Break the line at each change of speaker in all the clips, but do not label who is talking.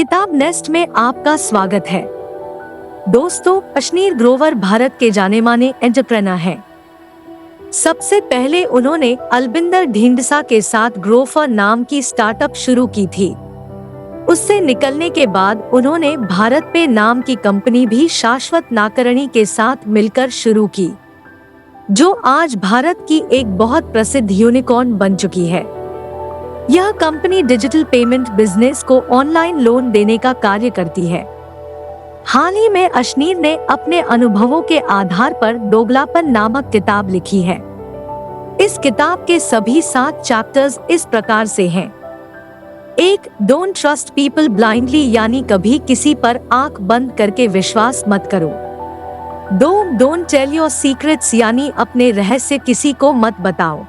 किताब नेस्ट में आपका स्वागत है। दोस्तों, अशनीर ग्रोवर भारत के जाने माने एंटरप्रेन्योर हैं। सबसे पहले उन्होंने अलबिंदर ढींढसा के साथ ग्रोवर नाम की स्टार्टअप शुरू की थी। उससे निकलने के बाद उन्होंने भारत पे नाम की कंपनी भी शाश्वत नाकरणी के साथ मिलकर शुरू की, जो आज भारत की एक बहुत प्रसिद्ध यूनिकॉर्न बन चुकी है। यह कंपनी डिजिटल पेमेंट बिजनेस को ऑनलाइन लोन देने का कार्य करती है। हाल ही में अशनीर ने अपने अनुभवों के आधार पर दोगलापन नामक किताब लिखी है। इस किताब के सभी 7 चैप्टर्स इस प्रकार से हैं। 1. डोंट ट्रस्ट पीपल ब्लाइंडली, यानी कभी किसी पर आंख बंद करके विश्वास मत करो। 2. डोंट टेल योर सीक्रेट्स, यानी अपने रहस्य किसी को मत बताओ।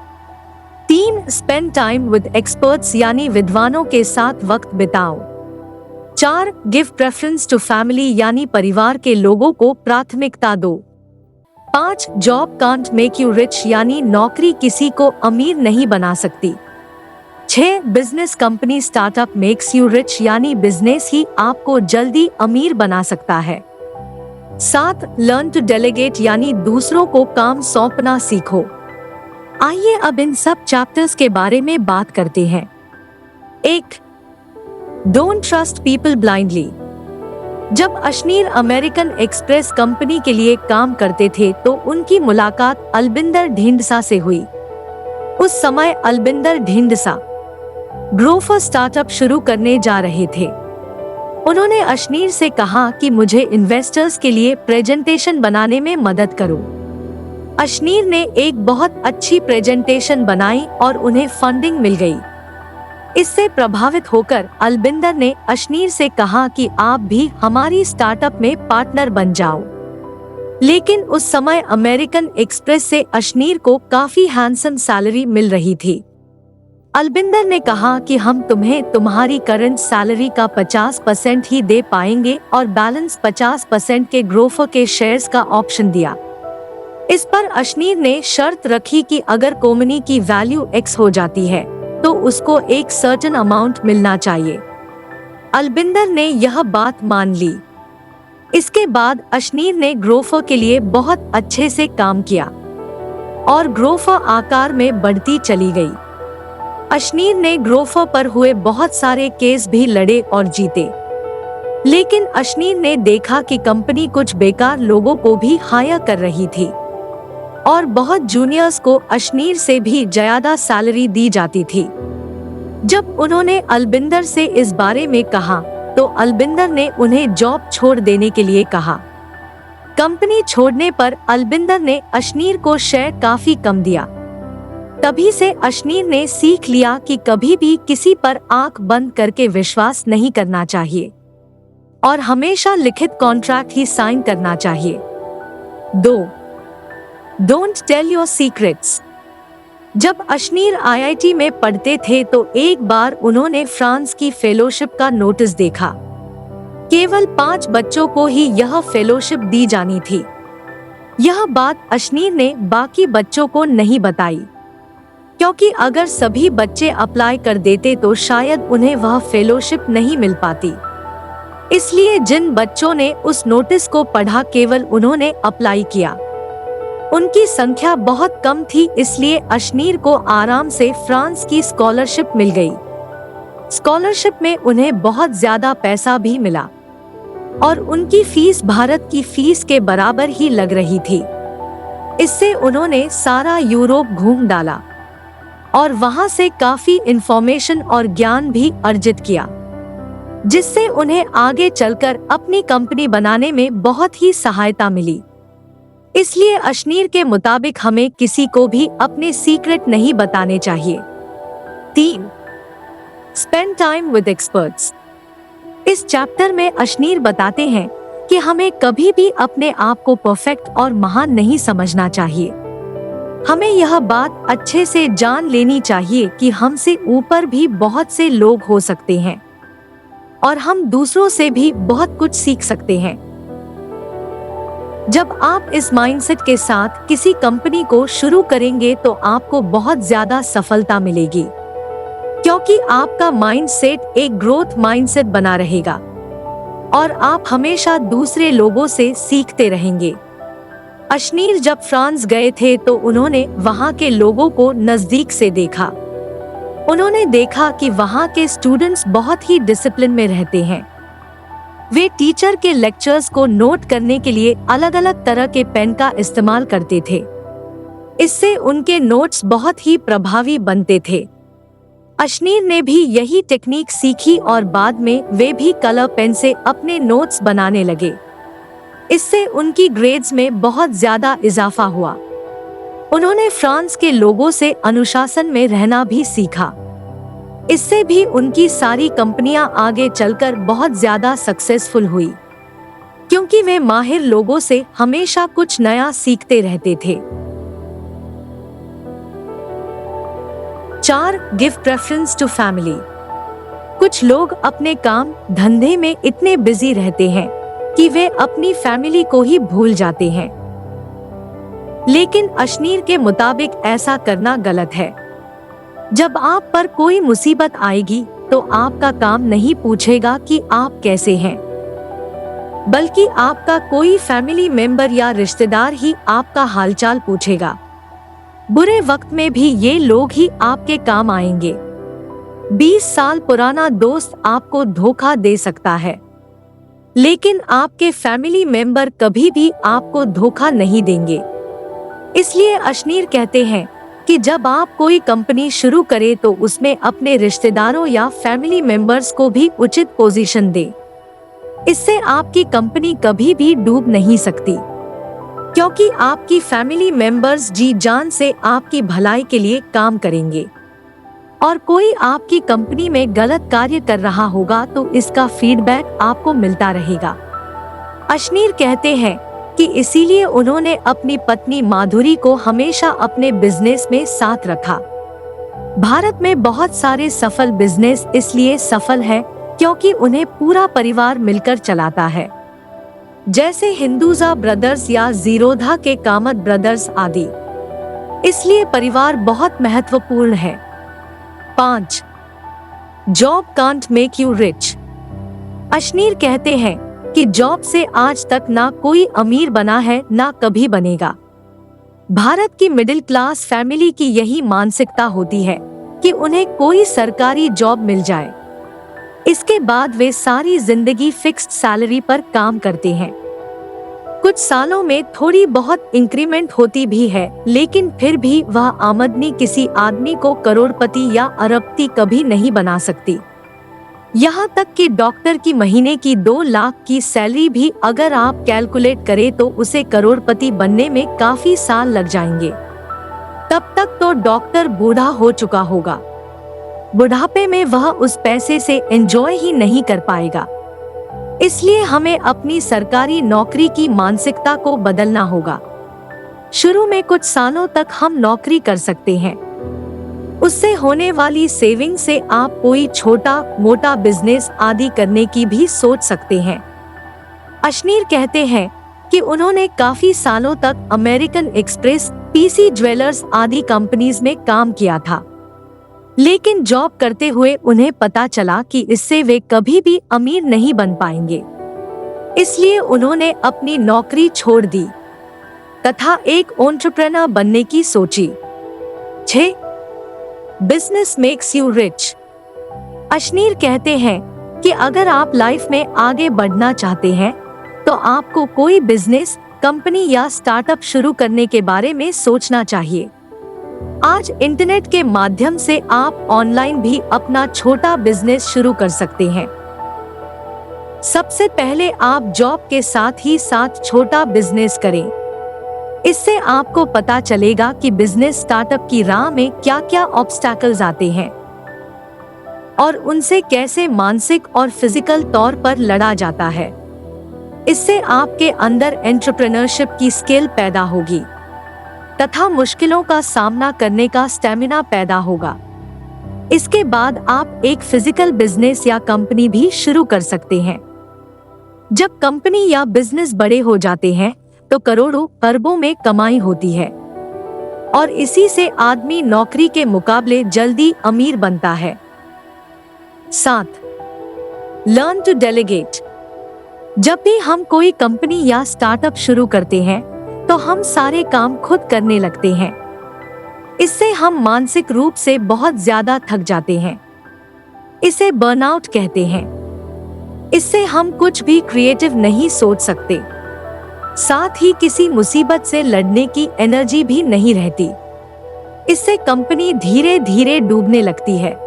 3. स्पेंड टाइम विद एक्सपर्ट्स, यानी विद्वानों के साथ वक्त बिताओ। 4. गिव प्रेफरेंस टू फैमिली, यानी परिवार के लोगों को प्राथमिकता दो। 5. Job can't make you rich, यानी नौकरी किसी को अमीर नहीं बना सकती। 6. Business company startup makes you rich, यानी बिजनेस ही आपको जल्दी अमीर बना सकता है। 7. लर्न टू डेलीगेट, यानी दूसरों को काम सौंपना सीखो। आइए अब इन सब चैप्टर्स के बारे में बात करते हैं। 1. Don't trust people blindly. जब अशनीर अमेरिकन एक्सप्रेस कंपनी के लिए काम करते थे तो उनकी मुलाकात अलबिंदर ढींढसा से हुई। उस समय अलबिंदर ढींढसा ग्रोवर स्टार्टअप शुरू करने जा रहे थे। उन्होंने अशनीर से कहा कि मुझे इन्वेस्टर्स के लिए प्रेजेंटेशन बनाने में मदद करो। अशनीर ने एक बहुत अच्छी प्रेजेंटेशन बनाई और उन्हें फंडिंग मिल गई। इससे प्रभावित होकर अलबिंदर ने अशनीर से कहा कि आप भी हमारी स्टार्टअप में पार्टनर बन जाओ। लेकिन उस समय अमेरिकन एक्सप्रेस से अशनीर को काफी हैंडसम सैलरी मिल रही थी। अलबिंदर ने कहा कि हम तुम्हें तुम्हारी करंट सैलरी का 50% ही दे पाएंगे और बैलेंस 50% के ग्रोवर के शेयर्स का ऑप्शन दिया। इस पर अशनीर ने शर्त रखी कि अगर कंपनी की वैल्यू X हो जाती है तो उसको एक सर्टेन अमाउंट मिलना चाहिए। अलबिंदर ने यह बात मान ली। इसके बाद अशनीर ने ग्रोवर के लिए बहुत अच्छे से काम किया और ग्रोवर आकार में बढ़ती चली गई। अशनीर ने ग्रोवर पर हुए बहुत सारे केस भी लड़े और जीते, लेकिन अशनीर ने देखा कि कंपनी कुछ बेकार लोगों को भी हायर कर रही थी और बहुत जूनियर्स को अशनीर से भी ज्यादा सैलरी दी जाती थी। जब उन्होंने अलबिंदर से इस बारे में कहा तो अलबिंदर ने उन्हें जॉब छोड़ देने के लिए कहा। कंपनी छोड़ने पर अलबिंदर ने अशनीर को शेयर काफी कम दिया। तभी से अशनीर ने सीख लिया कि कभी भी किसी पर आंख बंद करके विश्वास नहीं करना चाहिए और हमेशा लिखित कॉन्ट्रैक्ट ही साइन करना चाहिए। 2. Don't tell your secrets. जब अशनीर IIT में पढ़ते थे तो एक बार उन्होंने फ्रांस की फेलोशिप का नोटिस देखा। केवल 5 बच्चों को ही यह फेलोशिप दी जानी थी। यह बात अशनीर ने बाकी बच्चों को नहीं बताई, क्योंकि अगर सभी बच्चे अप्लाई कर देते तो शायद उन्हें वह फेलोशिप नहीं मिल पाती। इसलिए जिन बच्चों ने उस नोटिस को पढ़ा केवल उन्होंने अप्लाई किया। उनकी संख्या बहुत कम थी, इसलिए अशनीर को आराम से फ्रांस की स्कॉलरशिप मिल गई। स्कॉलरशिप में उन्हें बहुत ज्यादा पैसा भी मिला और उनकी फीस भारत की फीस के बराबर ही लग रही थी। इससे उन्होंने सारा यूरोप घूम डाला और वहां से काफी इंफॉर्मेशन और ज्ञान भी अर्जित किया, जिससे उन्हें आगे चलकर अपनी कंपनी बनाने में बहुत ही सहायता मिली। इसलिए अशनीर के मुताबिक हमें किसी को भी अपने सीक्रेट नहीं बताने चाहिए। 3. Spend time with experts. इस चैप्टर में अशनीर बताते हैं कि हमें कभी भी अपने आप को परफेक्ट और महान नहीं समझना चाहिए। हमें यह बात अच्छे से जान लेनी चाहिए कि हमसे ऊपर भी बहुत से लोग हो सकते हैं और हम दूसरों से भी बहुत कुछ सीख सकते हैं। जब आप इस माइंडसेट के साथ किसी कंपनी को शुरू करेंगे तो आपको बहुत ज्यादा सफलता मिलेगी। क्योंकि आपका माइंडसेट एक ग्रोथ माइंडसेट बना रहेगा और आप हमेशा दूसरे लोगों से सीखते रहेंगे। अशनीर जब फ्रांस गए थे तो उन्होंने वहां के लोगों को नजदीक से देखा। उन्होंने देखा कि वहां के स्टूडेंट्स बहुत ही डिसिप्लिन में रहते हैं। वे टीचर के लेक्चर्स को नोट करने के लिए अलग अलग तरह के पेन का इस्तेमाल करते थे। इससे उनके नोट्स बहुत ही प्रभावी बनते थे। अशनीर ने भी यही टेक्निक सीखी और बाद में वे भी कलर पेन से अपने नोट्स बनाने लगे। इससे उनकी ग्रेड्स में बहुत ज्यादा इजाफा हुआ। उन्होंने फ्रांस के लोगों से अनुशासन में रहना भी सीखा। इससे भी उनकी सारी कंपनियां आगे चलकर बहुत ज्यादा सक्सेसफुल हुई, क्योंकि वे माहिर लोगों से हमेशा कुछ नया सीखते रहते थे। 4. Give preference to family. कुछ लोग अपने काम धंधे में इतने बिजी रहते हैं कि वे अपनी फैमिली को ही भूल जाते हैं। लेकिन अशनीर के मुताबिक ऐसा करना गलत है। जब आप पर कोई मुसीबत आएगी तो आपका काम नहीं पूछेगा कि आप कैसे हैं, बल्कि आपका कोई फैमिली मेंबर या रिश्तेदार ही आपका हालचाल पूछेगा। बुरे वक्त में भी ये लोग ही आपके काम आएंगे। 20 साल पुराना दोस्त आपको धोखा दे सकता है, लेकिन आपके फैमिली मेंबर कभी भी आपको धोखा नहीं देंगे। इसलिए अशनीर कहते हैं कि जब आप कोई कंपनी शुरू करें तो उसमें अपने रिश्तेदारों या फैमिली मेंबर्स को भी उचित पोजीशन दें। इससे आपकी कंपनी कभी भी डूब नहीं सकती, क्योंकि आपकी फैमिली मेंबर्स जी जान से आपकी भलाई के लिए काम करेंगे। और कोई आपकी कंपनी में गलत कार्य कर रहा होगा तो इसका फीडबैक आपको मिलता रहेगा। अशनीर कहते हैं कि इसीलिए उन्होंने अपनी पत्नी माधुरी को हमेशा अपने बिजनेस में साथ रखा। भारत में बहुत सारे सफल बिजनेस इसलिए सफल है क्योंकि उन्हें पूरा परिवार मिलकर चलाता है, जैसे हिंदुजा ब्रदर्स या जीरोधा के कामत ब्रदर्स आदि। इसलिए परिवार बहुत महत्वपूर्ण है। 5. Job can't make you rich. Ashneer कहते हैं कि जॉब से आज तक ना कोई अमीर बना है ना कभी बनेगा। भारत की मिडिल क्लास फैमिली की यही मानसिकता होती है कि उन्हें कोई सरकारी जॉब मिल जाए, इसके बाद वे सारी जिंदगी फिक्स्ड सैलरी पर काम करते हैं। कुछ सालों में थोड़ी बहुत इंक्रीमेंट होती भी है, लेकिन फिर भी वह आमदनी किसी आदमी को करोड़पति या अरबपति कभी नहीं बना सकती। यहाँ तक कि डॉक्टर की महीने की 2 लाख की सैलरी भी अगर आप कैलकुलेट करें तो उसे करोड़पति बनने में काफी साल लग जाएंगे। तब तक तो डॉक्टर बूढ़ा हो चुका होगा। बुढ़ापे में वह उस पैसे से एंजॉय ही नहीं कर पाएगा। इसलिए हमें अपनी सरकारी नौकरी की मानसिकता को बदलना होगा। शुरू में कुछ सालों तक हम नौकरी कर सकते हैं, उससे होने वाली सेविंग से आप कोई छोटा मोटा बिजनेस आदि करने की भी सोच सकते हैं। अशनीर कहते हैं कि उन्होंने काफी सालों तक अमेरिकन एक्सप्रेस, पीसी ज्वेलर्स आदि कंपनीज में काम किया था, लेकिन जॉब करते हुए उन्हें पता चला कि इससे वे कभी भी अमीर नहीं बन पाएंगे। इसलिए उन्होंने अपनी नौकरी छोड़ दी तथा एक एंटरप्रेन्योर बनने की सोची। 6. Business makes you rich. Ashneer कहते हैं कि अगर आप लाइफ में आगे बढ़ना चाहते हैं तो आपको कोई बिजनेस, कंपनी या स्टार्टअप शुरू करने के बारे में सोचना चाहिए। आज इंटरनेट के माध्यम से आप ऑनलाइन भी अपना छोटा बिजनेस शुरू कर सकते हैं। सबसे पहले आप जॉब के साथ ही साथ छोटा बिजनेस करें। इससे आपको पता चलेगा कि बिजनेस स्टार्टअप की राह में क्या क्या ऑब्स्टैकल्स आते हैं और उनसे कैसे मानसिक और फिजिकल तौर पर लड़ा जाता है। इससे आपके अंदर एंटरप्रेन्योरशिप की स्किल पैदा होगी तथा मुश्किलों का सामना करने का स्टैमिना पैदा होगा। इसके बाद आप एक फिजिकल बिजनेस या कंपनी भी शुरू कर सकते हैं। जब कंपनी या बिजनेस बड़े हो जाते हैं तो करोड़ों अरबों में कमाई होती है और इसी से आदमी नौकरी के मुकाबले जल्दी अमीर बनता है। 7. Learn to delegate. जब भी हम कोई कंपनी या स्टार्टअप शुरू करते हैं तो हम सारे काम खुद करने लगते हैं। इससे हम मानसिक रूप से बहुत ज्यादा थक जाते हैं। इसे बर्नआउट कहते हैं। इससे हम कुछ भी क्रिएटिव नहीं सोच सकते। साथ ही किसी मुसीबत से लड़ने की एनर्जी भी नहीं रहती। इससे कंपनी धीरे धीरे डूबने लगती है।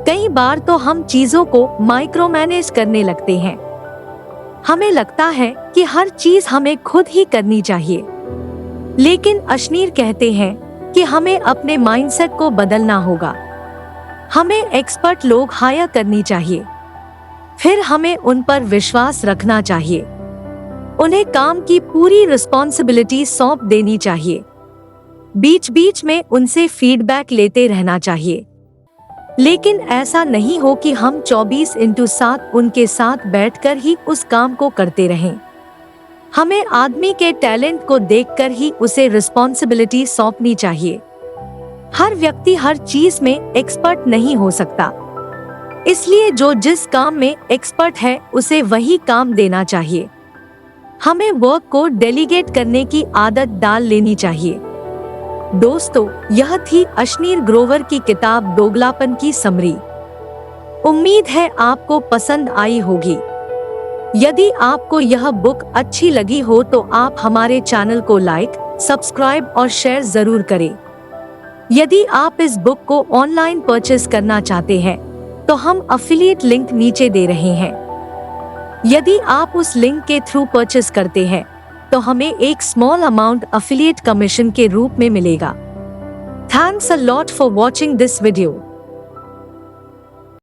कई बार तो हम चीजों को माइक्रो मैनेज करने लगते हैं। हमें लगता है कि हर चीज हमें खुद ही करनी चाहिए। लेकिन अशनीर कहते हैं कि हमें अपने माइंडसेट को बदलना होगा। हमें एक्सपर्ट लोग हायर करनी चाहिए। फिर हमें उन पर विश्वास रखना चाहिए। उन्हें काम की पूरी रिस्पॉन्सिबिलिटी सौंप देनी चाहिए। बीच बीच में उनसे फीडबैक लेते रहना चाहिए। लेकिन ऐसा नहीं हो कि हम 24/7 उनके साथ बैठकर ही उस काम को करते रहें। हमें आदमी के टैलेंट को देखकर ही उसे रिस्पॉन्सिबिलिटी सौंपनी चाहिए। हर व्यक्ति हर चीज में एक्सपर्ट नहीं हो सकता। इसलिए जो जिस काम में एक्सपर्ट है उसे वही काम देना चाहिए। हमें वर्क को डेलीगेट करने की आदत डाल लेनी चाहिए। दोस्तों, यह थी अशनीर ग्रोवर की किताब दोगलापन की समरी। उम्मीद है आपको पसंद आई होगी। यदि आपको यह बुक अच्छी लगी हो तो आप हमारे चैनल को लाइक, सब्सक्राइब और शेयर जरूर करें। यदि आप इस बुक को ऑनलाइन परचेस करना चाहते हैं तो हम अफिलिएट लिंक नीचे दे रहे हैं। यदि आप उस लिंक के थ्रू परचेस करते हैं तो हमें एक स्मॉल अमाउंट अफिलिएट कमीशन के रूप में मिलेगा। Thanks a lot for watching this video.